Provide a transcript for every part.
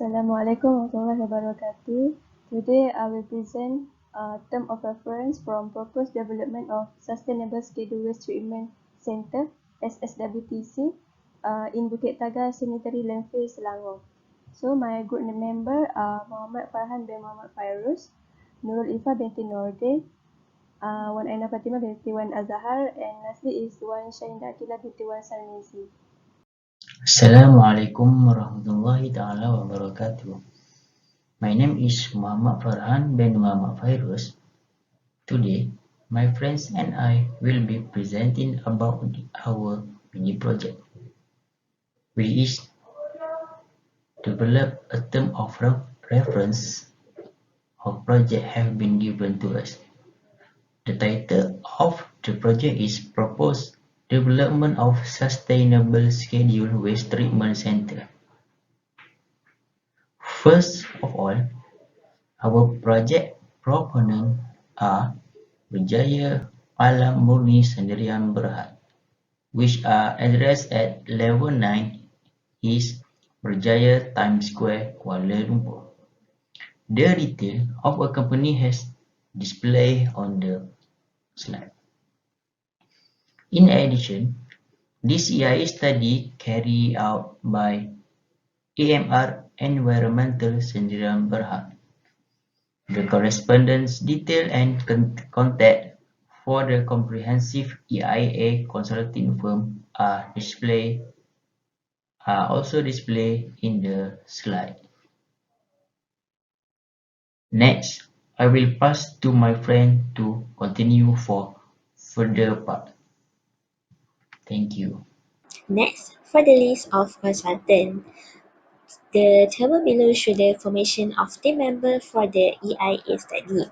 Assalamualaikum warahmatullahi wabarakatuh. Today I will present term of reference from Proposed Development of Sustainable Scheduled Waste Treatment Centre (SSWTC) in Bukit Tagar, Sanitary, Landfill, Selangor. So my group member are Muhammad Farhan bin Muhammad Fairuz, Nurul Ifa binti Nordin, Wan Aina Fatimah binti Wan Azhar, and lastly is Wan Shahinda Akila binti Wan Sarmizi. Assalamualaikum warahmatullahi taala wabarakatuh. My name is Muhammad Farhan bin Muhammad Fairuz. Today, my friends and I will be presenting about our mini project. We each develop a term of reference of project have been given to us. The title of the project is Proposed Development of Sustainable Scheduled Waste Treatment Center. First of all, our project proponents are Berjaya Alam Murni Sendirian Berhad, which are addressed at level 9 East Berjaya Times Square, Kuala Lumpur. The detail of a company has displayed on the slide. In addition, this EIA study carried out by AMR Environmental Sendirian Berhad. The correspondence detail and contact for the comprehensive EIA consulting firm are also displayed in the slide. Next, I will pass to my friend to continue for further part. Thank you. Next, for the list of consultants, the table below shows the information of the member for the EIA study.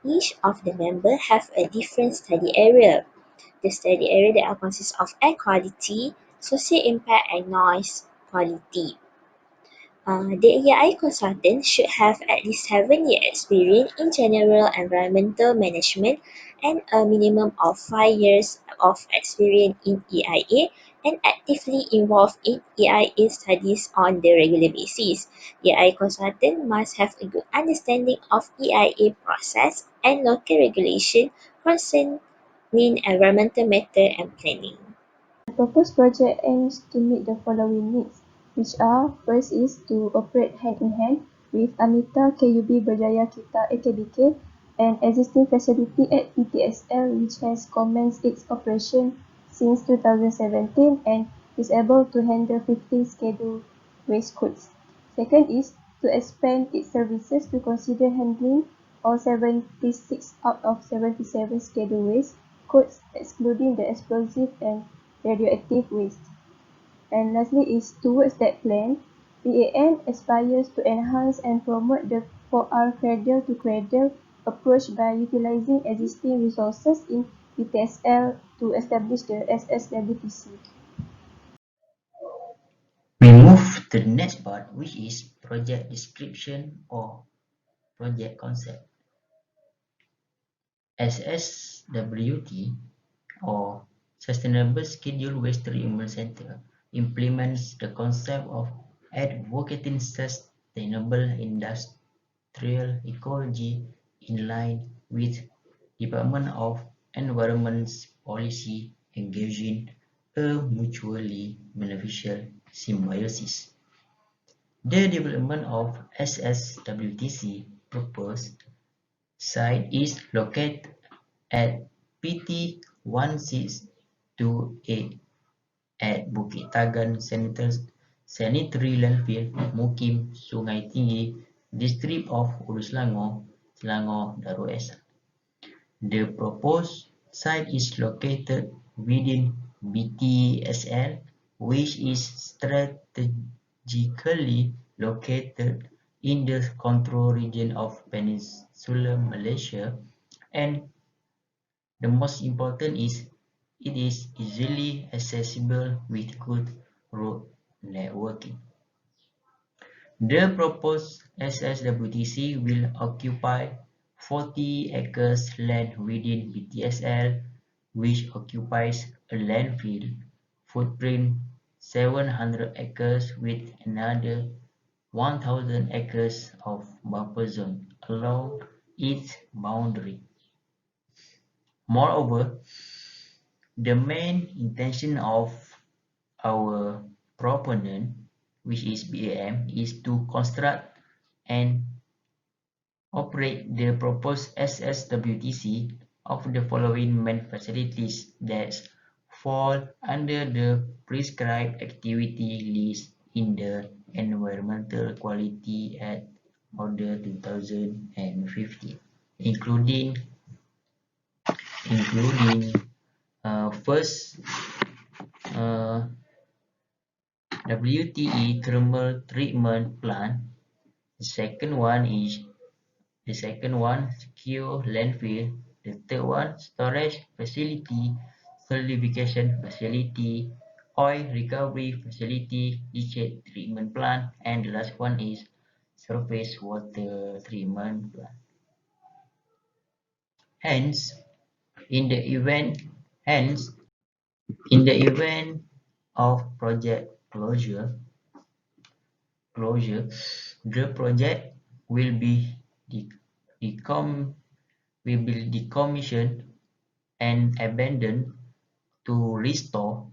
Each of the members have a different study area. The study area that consists of air quality, social impact, and noise quality. The EIA consultant should have at least 7 years experience in general environmental management and a minimum of 5 years of experience in EIA and actively involved in EIA studies on the regular basis. EIA consultant must have a good understanding of EIA process and local regulation concerning environmental matter and planning. The proposed project aims to meet the following needs, which are: first is to operate hand-in-hand with Amita KUB Berjaya Kita AKBK, an existing facility at PTSL which has commenced its operation since 2017 and is able to handle 50 scheduled waste codes. Second is to expand its services to consider handling all 76 out of 77 scheduled waste codes, excluding the explosive and radioactive waste. And lastly is towards that plan, PAN aspires to enhance and promote the 4R cradle to cradle approach by utilizing existing resources in PTSL to establish the SSWTC. We move to the next part, which is project description or project concept. SSWT or Sustainable Scheduled Waste Treatment Center implements the concept of advocating sustainable industrial ecology in line with Department of Environment's policy engaging a mutually beneficial symbiosis. The development of SSWTC proposed site is located at PT 162A at Bukit Tagar Sanitary Landfill, Mukim, Sungai Tinggi, District of Hulu Selangor, Selangor, Darul Esa. The proposed site is located within BTSL, which is strategically located in the control region of Peninsular Malaysia, and the most important is it is easily accessible with good road networking. The proposed SSWTC will occupy 40 acres land within BTSL, which occupies a landfill footprint 700 acres with another 1,000 acres of buffer zone along its boundary. Moreover, the main intention of our proponent, which is BAM, is to construct and operate the proposed SSWTC of the following main facilities that fall under the prescribed activity list in the Environmental Quality Act Order 2015, including first uh, WTE thermal treatment plant. The second one is secure landfill. The third one, storage facility, solidification facility, oil recovery facility, leachate treatment plant, and the last one is surface water treatment plant. Hence, in the event, hence, in the event of project closure, the project will be de- decom- will be decommissioned and abandoned to restore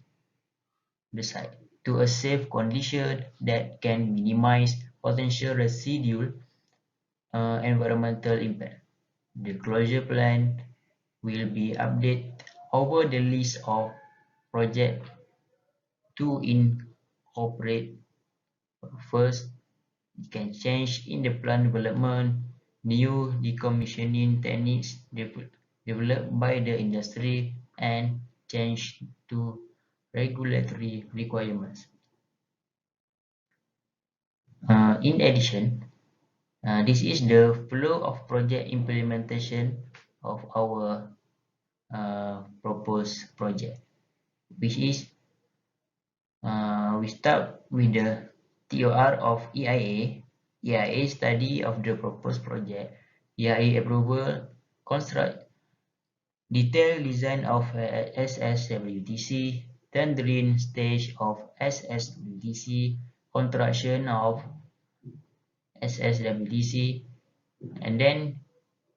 the site to a safe condition that can minimize potential residual environmental impact. The closure plan will be updated over the list of projects to incorporate. First, it can change in the plant development, new decommissioning techniques developed by the industry, and change to regulatory requirements. In addition, this is the flow of project implementation of our proposed project, which is we start with the TOR of EIA study of the proposed project, EIA approval, construct, detailed design of SSWTC, tendering stage of SSWTC, construction of SSWTC, and then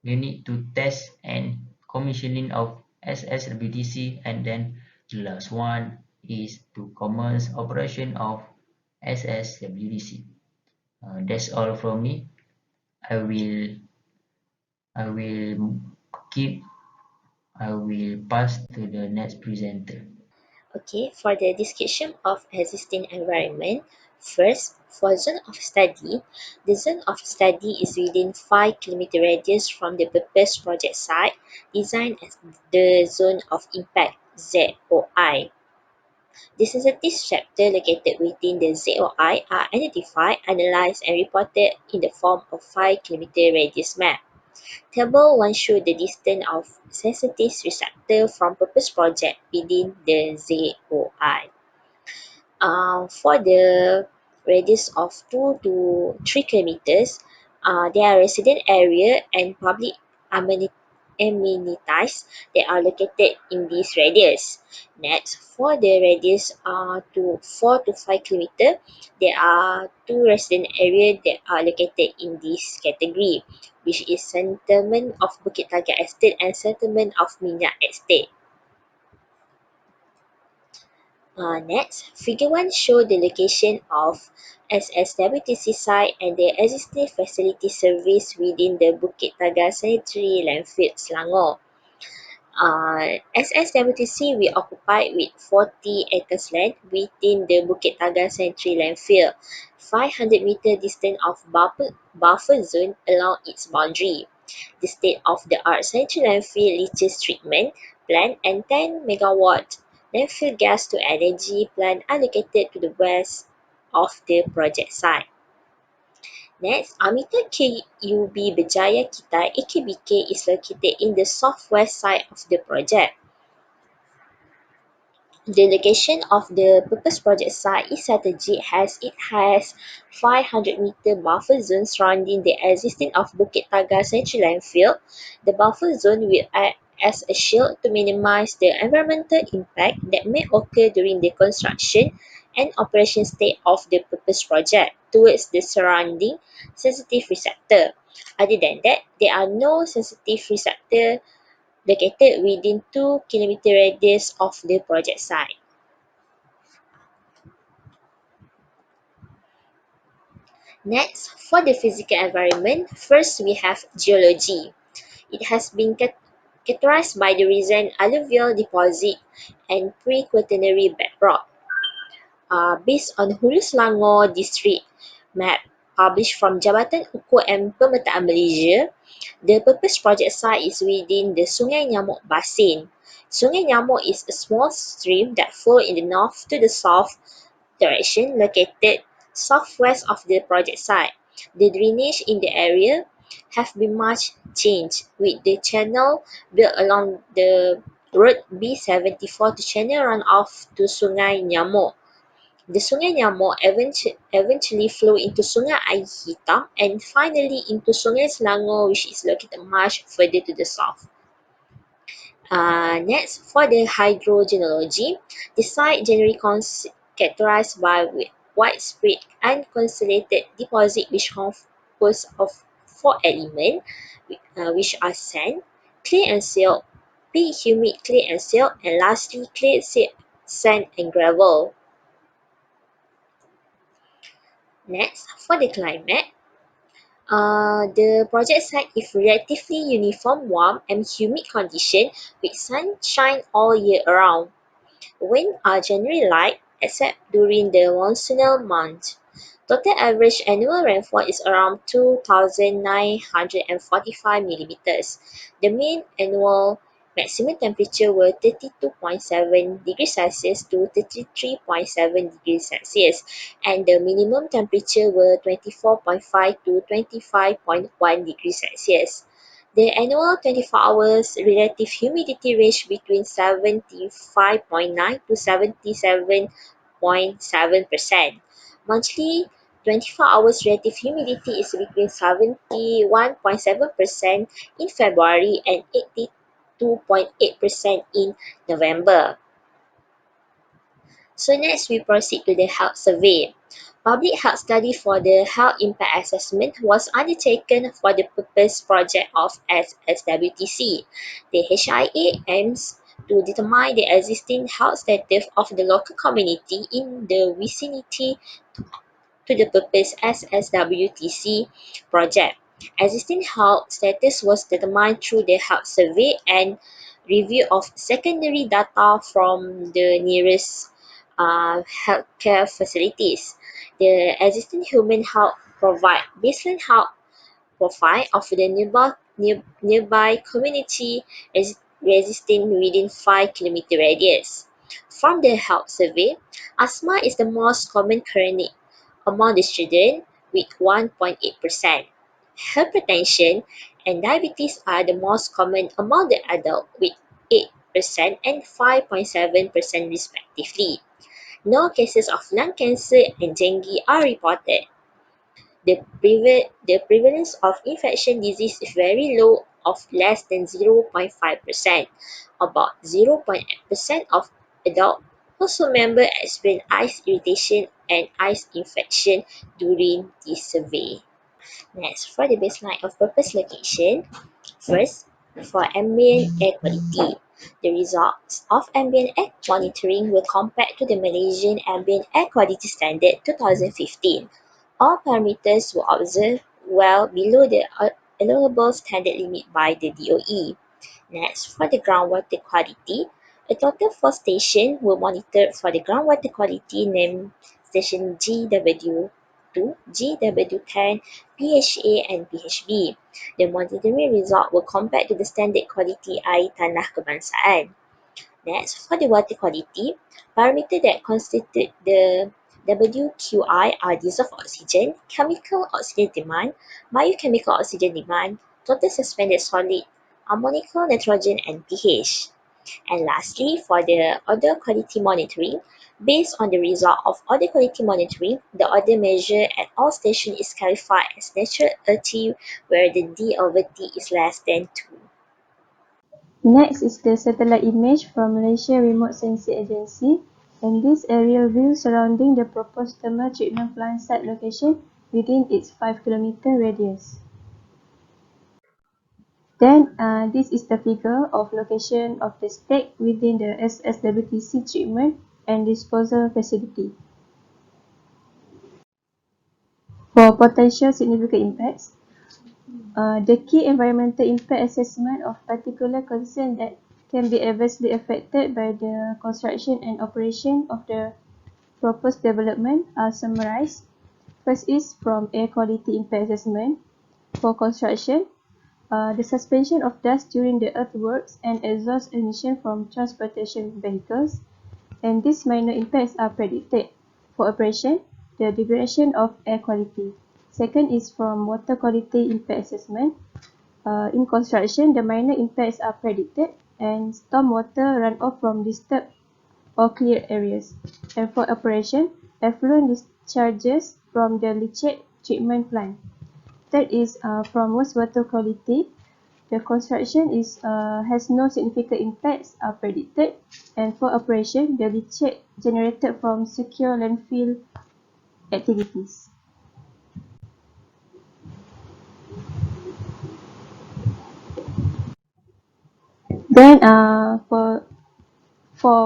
you need to test and commissioning of SSWTC, and then the last one is to commence operation of SSWTC. That's all from me. I will I will keep I will pass to the next presenter. Okay, for the description of existing environment, first, for zone of study, the zone of study is within 5 km radius from the proposed project site, designed as the zone of impact ZOI. The sensitive sector located within the ZOI are identified, analyzed, and reported in the form of 5 km radius map. Table 1 shows the distance of sensitive receptor from proposed project within the ZOI. For the radius of 2 to 3 kilometers, there are resident area and public amenities that are located in this radius. Next, for the radius to 4 to 5 kilometers, there are two resident areas that are located in this category, which is settlement of Bukit Tagar Estate and settlement of Minyak Estate. Next, Figure 1 shows the location of SSWTC site and the existing facility service within the Bukit Tagar Sanitary Landfill, Selangor. SSWTC will occupy with 40 acres land within the Bukit Tagar Sanitary Landfill, 500 meter distant of buffer zone along its boundary. The state-of-the-art Sanitary Landfill leaches treatment plant and 10 megawatt landfill gas-to-energy plant are located to the west of the project site. Next, Amita KUB Berjaya Kita AKBK is located in the southwest side of the project. The location of the proposed project site is strategic as it has 500-meter buffer zone surrounding the existing of Bukit Tagar Central Landfill. The buffer zone will act as a shield to minimize the environmental impact that may occur during the construction and operation state of the purpose project towards the surrounding sensitive receptor. Other than that, there are no sensitive receptor located within 2 km radius of the project site. Next, for the physical environment, first we have geology. It has been characterized by the recent alluvial deposit and pre-quaternary bedrock. Based on Hulu Selangor District map published from Jabatan Ukur and Pemetaan Malaysia, the purpose project site is within the Sungai Nyamuk Basin. Sungai Nyamuk is a small stream that flows in the north to the south direction located southwest of the project site. The drainage in the area have been much changed, with the channel built along the road B74 to channel runoff to Sungai Nyamuk. The Sungai Nyamuk eventually flow into Sungai Air Hitam and finally into Sungai Selangor, which is located much further to the south. Next, for the hydrogeology, the site generally characterized by widespread unconsolidated deposit which compose of four elements, which are sand, clay and silt, peat humid clay and silt, and lastly clay, silt, sand and gravel. Next, for the climate, the project site is relatively uniform warm and humid condition with sunshine all year around. Winds are generally light except during the monsoonal months. Total average annual rainfall is around 2,945 millimeters. The mean annual maximum temperature were 32.7 degrees Celsius to 33.7 degrees Celsius, and the minimum temperature were 24.5 to 25.1 degrees Celsius. The annual 24 hours relative humidity range between 75.9 to 77.7%. Monthly 24 hours relative humidity is between 71.7% in February and 82.8% in November. So next we proceed to the health survey. Public health study for the health impact assessment was undertaken for the purpose project of Sswtc. The HIA aims to determine the existing health status of the local community in the vicinity to the purpose SSWTC project. Existing health status was determined through the health survey and review of secondary data from the nearest healthcare facilities. The existing human health provide baseline health profile of the nearby community resisting within 5 km radius. From the health survey, asthma is the most common chronic among the children with 1.8%. Hypertension and diabetes are the most common among the adult with 8% and 5.7% respectively. No cases of lung cancer and dengue are reported. The prevalence of infection disease is very low of less than 0.5%. About 0.8% of adults also member experience eyes irritation and eyes infection during this survey. Next, for the baseline of purpose location, first, for ambient air quality. The results of ambient air monitoring were compared to the Malaysian Ambient Air Quality Standard 2015. All parameters were observed well below the allowable standard limit by the DOE. Next, for the groundwater quality, a total of 4 stations were monitored for the groundwater quality named Station GW2, GW10, PHA, and PHB. The monitoring results were compared to the standard quality air tanah kebangsaan. Next, for the water quality, parameters that constitute the WQI are dissolved oxygen, chemical oxygen demand, biochemical oxygen demand, total suspended solid, ammonical nitrogen, and pH. And lastly, for the odor quality monitoring, based on the result of odor quality monitoring, the odor measure at all stations is classified as natural earthy where the D over T is less than 2. Next is the satellite image from Malaysia Remote Sensing Agency. And this aerial view surrounding the proposed thermal treatment plant site location within its 5 km radius. Then this is the figure of location of the stake within the Sswtc treatment and disposal facility. For potential significant impacts, the key environmental impact assessment of particular concern that can be adversely affected by the construction and operation of the proposed development are summarized. First is from air quality impact assessment. For construction, the suspension of dust during the earthworks and exhaust emission from transportation vehicles, and these minor impacts are predicted. For operation, the degradation of air quality. Second is from water quality impact assessment. In construction, the minor impacts are predicted, and stormwater runoff from disturbed or cleared areas. And for operation, effluent discharges from the leachate treatment plant. Third is from wastewater quality. The construction has no significant impacts are predicted, and for operation, the leachate generated from secure landfill activities. Then for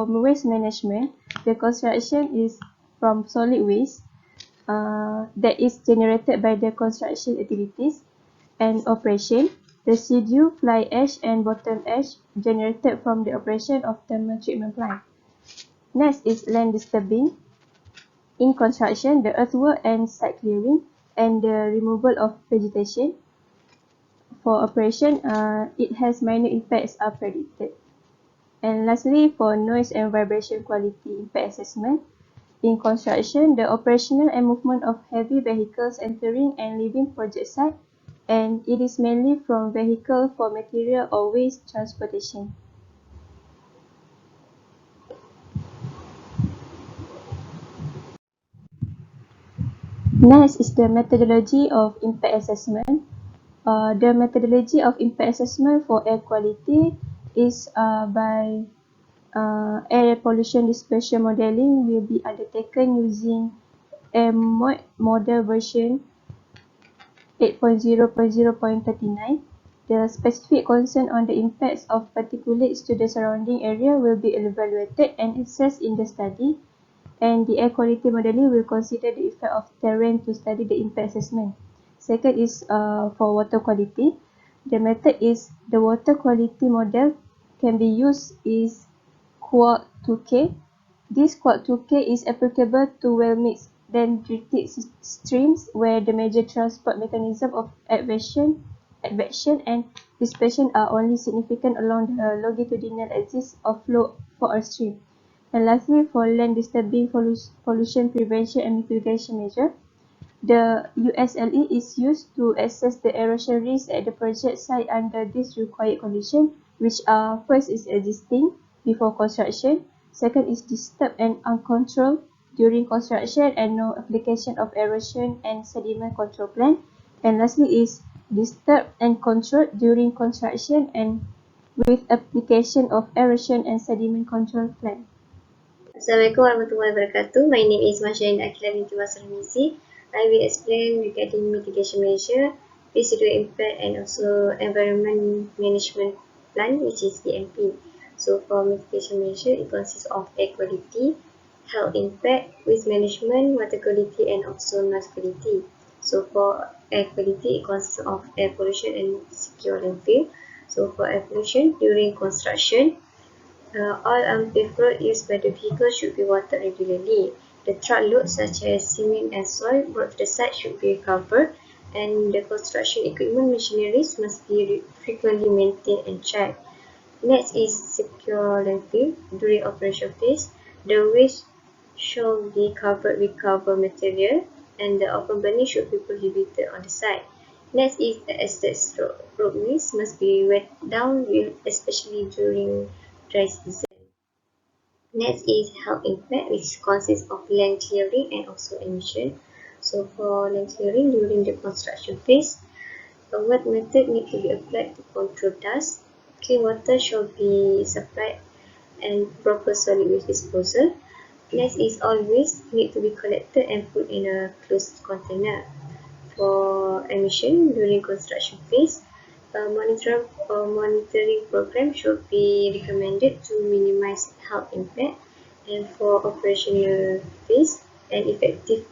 waste management, the construction is from solid waste that is generated by the construction activities, and operation, residue, fly ash and bottom ash generated from the operation of thermal treatment plant. Next is land disturbing. In construction, the earthwork and site clearing and the removal of vegetation. For operation, it has minor impacts are predicted. And lastly, for noise and vibration quality impact assessment, in construction, the operational and movement of heavy vehicles entering and leaving project site, and it is mainly from vehicle for material or waste transportation. Next is the methodology of impact assessment. The methodology of impact assessment for air quality is by air pollution dispersion modeling will be undertaken using AMOD model version 8.0.0.39. The specific concern on the impacts of particulates to the surrounding area will be evaluated and assessed in the study, and the air quality modeling will consider the effect of terrain to study the impact assessment. Second is for water quality. The method is the water quality model can be used is Quad 2K. This Quad 2K is applicable to well-mixed dendritic streams where the major transport mechanism of advection and dispersion are only significant along the longitudinal axis of flow for a stream. And lastly, for land disturbing pollution prevention and mitigation measure, the USLE is used to assess the erosion risk at the project site under these required conditions, which are: first is existing before construction, second is disturbed and uncontrolled during construction and no application of erosion and sediment control plan, and lastly is disturbed and controlled during construction and with application of erosion and sediment control plan. Assalamualaikum warahmatullahi wabarakatuh. My name is Masyahin Akila binti Masrunisi. I will explain regarding mitigation measure, residual impact and also environment management plan, which is EMP. So for mitigation measure, it consists of air quality, health impact, waste management, water quality and also noise quality. So for air quality, it consists of air pollution and secure landfill. So for air pollution during construction, all unpaved roads used by the vehicle should be watered regularly. The truck loads such as cement and soil brought to the site should be covered, and the construction equipment machineries must be frequently maintained and checked. Next is secure landfill. During operation phase, the waste should be covered with cover material, and the open burning should be prohibited on the site. Next is the estate roadways must be wet down, especially during dry season. Next is health impact, which consists of land clearing and also emission. So for land clearing during the construction phase, a wet method need to be applied to control dust. Clean water should be supplied and proper solid waste disposal. Next is all waste need to be collected and put in a closed container. For emission during construction phase, monitoring program should be recommended to minimize health impact, and for operational phase, an effective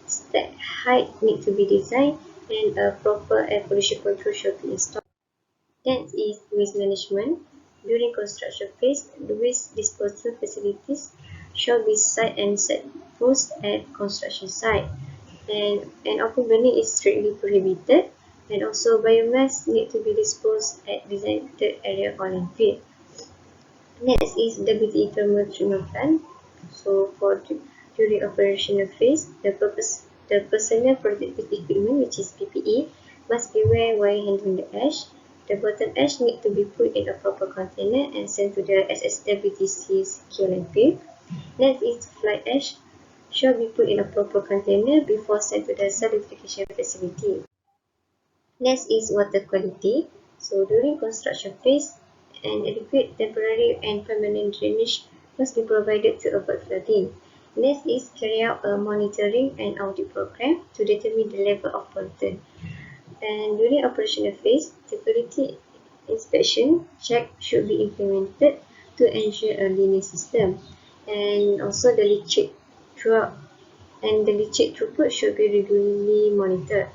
stack height need to be designed and a proper air pollution control should be installed. Next is waste management. During construction phase, the waste disposal facilities shall be site and set post at construction site, and open burning is strictly prohibited, and also biomass need to be disposed at designated area or landfill. Next is WTE thermal treatment plant. So during operational phase, the personal protective equipment, which is PPE, must be wear while handling the ash. The bottom ash need to be put in a proper container and sent to the SSWTC secure landfill. Next is fly ash shall be put in a proper container before sent to the solidification facility. Next is water quality. So during construction phase, an adequate temporary and permanent drainage must be provided to avoid flooding. Next is carry out a monitoring and audit program to determine the level of pollutant. And during operational phase, the quality inspection check should be implemented to ensure a linear system. And also the leachate throughout and the leachate throughput should be regularly monitored.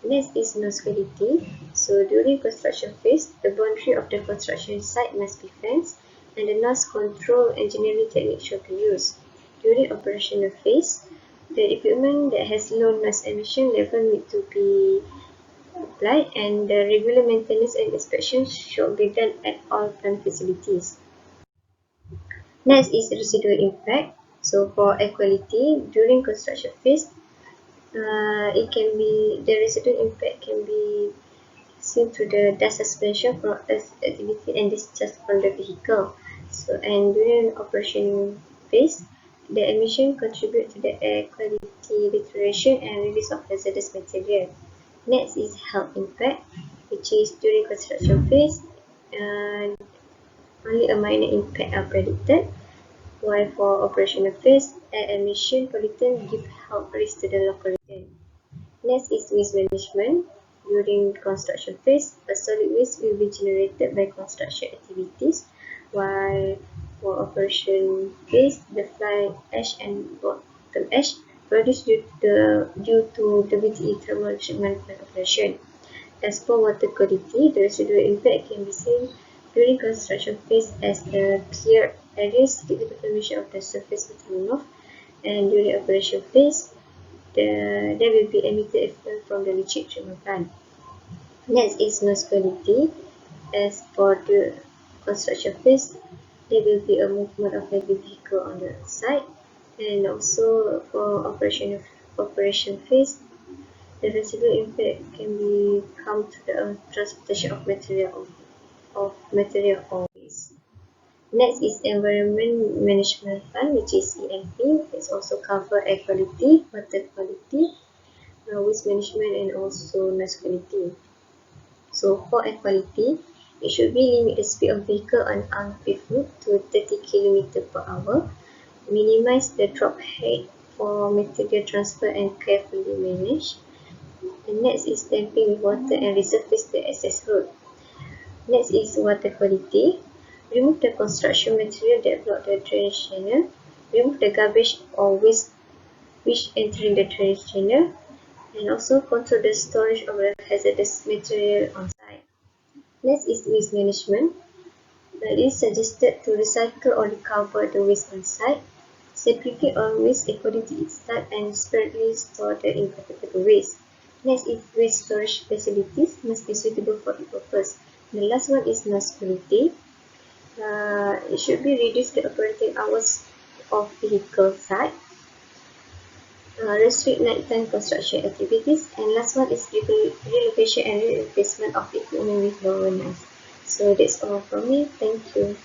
Next is noise quality. So during construction phase, the boundary of the construction site must be fenced, and the noise control engineering technique should be used. During operational phase, the equipment that has low noise emission level need to be applied, and the regular maintenance and inspection should be done at all plant facilities. Next is residual impact. So for air quality, during construction phase, it can be the residual impact can be seen to the dust suspension from earth activity and discharge from the vehicle. So and during operation phase, the emission contribute to the air quality deterioration and release of hazardous material. Next is health impact, which is during construction phase, uh, only a minor impact are predicted, while for operational phase, air emission pollutant give health risk to the local region. Next is waste management. During construction phase, a solid waste will be generated by construction activities, while for operation phase, the fly ash and bottom ash produced due to WTE thermal treatment plant operation. As for water quality, the residual impact can be seen during construction phase as the clear areas due to the formation of the surface water runoff, and during operation phase, there will be emitted effluent from the leachate treatment plant. Next is noise quality. As for the construction phase, there will be a movement of heavy vehicle on the site, and also for operation phase, the residual impact can be come to the transportation of material or waste. Next is environment management fund, which is EMP. It's also cover air quality, water quality, waste management, and also noise quality. So for air quality, it should be limit the speed of vehicle on unpaved road to 30 km per hour, minimize the drop height for material transfer and carefully manage. And next is damping with water and resurface the access road. Next is water quality. Remove the construction material that block the drainage channel. Remove the garbage or waste which entering the drainage channel, and also control the storage of the hazardous material on site. Next is waste management. It is suggested to recycle or recover the waste on site, segregate all waste according to its type, and separately store the incompatible waste. Next is waste storage facilities must be suitable for the purpose. The last one is noise quality. It should be reduce the operating hours of vehicle site, restrict nighttime construction activities, and last one is relocation and replacement of equipment with lower noise. So that's all from me. Thank you.